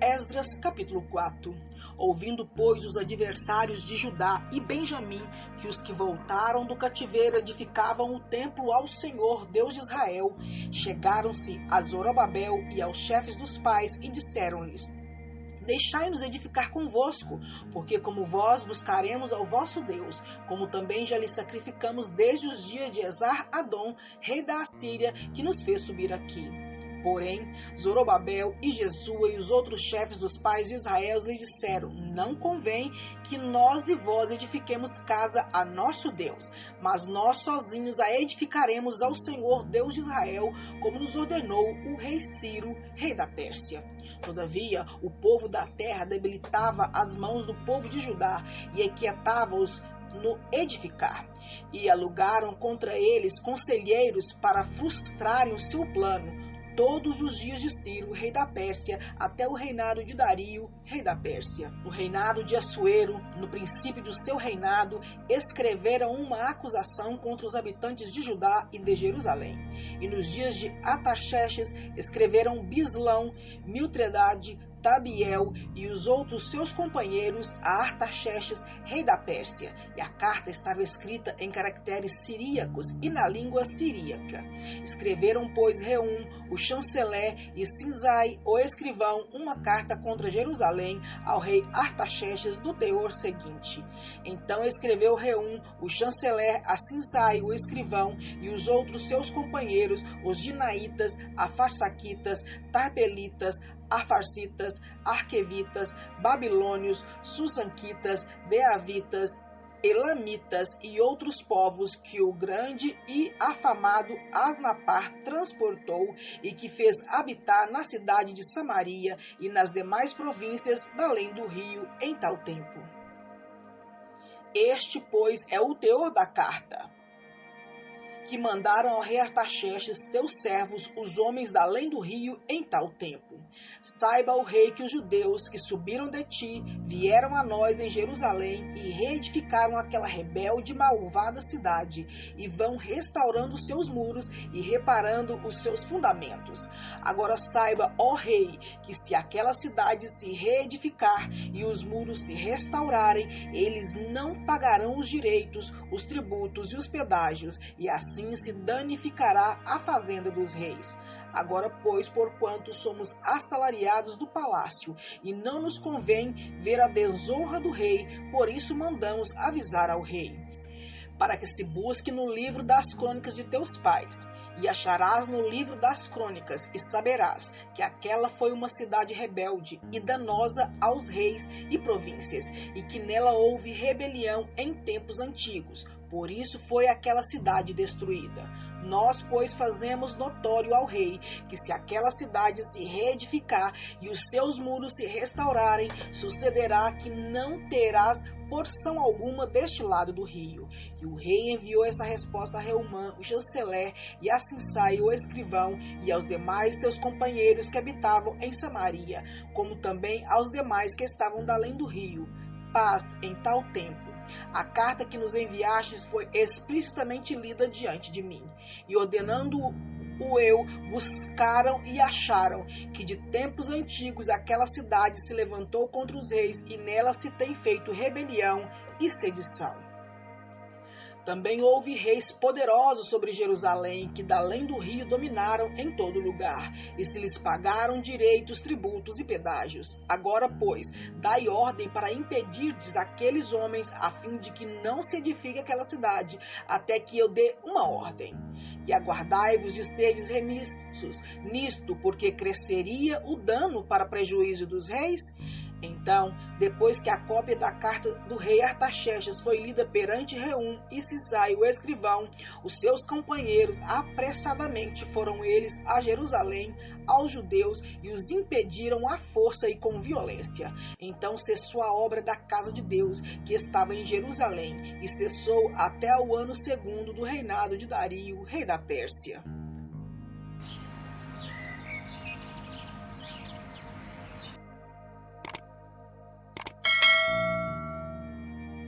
Esdras capítulo 4. Ouvindo, pois, os adversários de Judá e Benjamim, que os que voltaram do cativeiro edificavam o templo ao Senhor, Deus de Israel, chegaram-se a Zorobabel e aos chefes dos pais e disseram-lhes: Deixai-nos edificar convosco, porque como vós buscaremos ao vosso Deus, como também já lhe sacrificamos desde os dias de Esar-Adom, rei da Assíria, que nos fez subir aqui. Porém, Zorobabel e Jesua e os outros chefes dos pais de Israel lhe disseram: Não convém que nós e vós edifiquemos casa a nosso Deus, mas nós sozinhos a edificaremos ao Senhor Deus de Israel, como nos ordenou o rei Ciro, rei da Pérsia. Todavia, o povo da terra debilitava as mãos do povo de Judá e aquietava-os no edificar. E alugaram contra eles conselheiros para frustrarem o seu plano, todos os dias de Ciro, rei da Pérsia, até o reinado de Dario, rei da Pérsia. No reinado de Assuero, no princípio do seu reinado, escreveram uma acusação contra os habitantes de Judá e de Jerusalém. E nos dias de Artaxerxes, escreveram Bislão, Mitredade, Tabiel e os outros seus companheiros a Artaxerxes, rei da Pérsia, e a carta estava escrita em caracteres siríacos e na língua siríaca. Escreveram, pois, Reum, o chanceler, e Sinzai, o escrivão, uma carta contra Jerusalém ao rei Artaxerxes do teor seguinte. Então escreveu Reum, o chanceler, a Sinzai, o escrivão, e os outros seus companheiros, os dinaitas, afarsaquitas, tarpelitas, afarsitas, arquevitas, babilônios, susanquitas, beavitas, elamitas e outros povos que o grande e afamado Asnapar transportou e que fez habitar na cidade de Samaria e nas demais províncias da além do rio em tal tempo. Este, pois, é o teor da carta que mandaram ao rei Artaxerxes, teus servos, os homens da além do rio, em tal tempo. Saiba o rei que os judeus que subiram de ti vieram a nós em Jerusalém e reedificaram aquela rebelde e malvada cidade, e vão restaurando os seus muros e reparando os seus fundamentos. Agora saiba, ó rei, que se aquela cidade se reedificar e os muros se restaurarem, eles não pagarão os direitos, os tributos e os pedágios, e assim se danificará a fazenda dos reis. Agora, pois, porquanto somos assalariados do palácio, e não nos convém ver a desonra do rei, por isso mandamos avisar ao rei, para que se busque no livro das crônicas de teus pais, e acharás no livro das crônicas, e saberás que aquela foi uma cidade rebelde e danosa aos reis e províncias, e que nela houve rebelião em tempos antigos. Por isso foi aquela cidade destruída. Nós, pois, fazemos notório ao rei que se aquela cidade se reedificar e os seus muros se restaurarem, sucederá que não terás porção alguma deste lado do rio. E o rei enviou essa resposta a Reumã, o chanceler, e a Sinsai, o escrivão, e aos demais seus companheiros que habitavam em Samaria, como também aos demais que estavam da além do rio. Paz em tal tempo. A carta que nos enviastes foi explicitamente lida diante de mim, e ordenando-o eu, buscaram e acharam que de tempos antigos aquela cidade se levantou contra os reis e nela se tem feito rebelião e sedição. Também houve reis poderosos sobre Jerusalém, que da além do rio dominaram em todo lugar, e se lhes pagaram direitos, tributos e pedágios. Agora, pois, dai ordem para impedirdes aqueles homens, a fim de que não se edifique aquela cidade, até que eu dê uma ordem. E aguardai-vos de seres remissos nisto, porque cresceria o dano para prejuízo dos reis? Então, depois que a cópia da carta do rei Artaxerxes foi lida perante Reum e Sisai, o escrivão, os seus companheiros apressadamente foram eles a Jerusalém, aos judeus, e os impediram à força e com violência. Então cessou a obra da casa de Deus, que estava em Jerusalém, e cessou até o ano segundo do reinado de Dario, rei da Pérsia.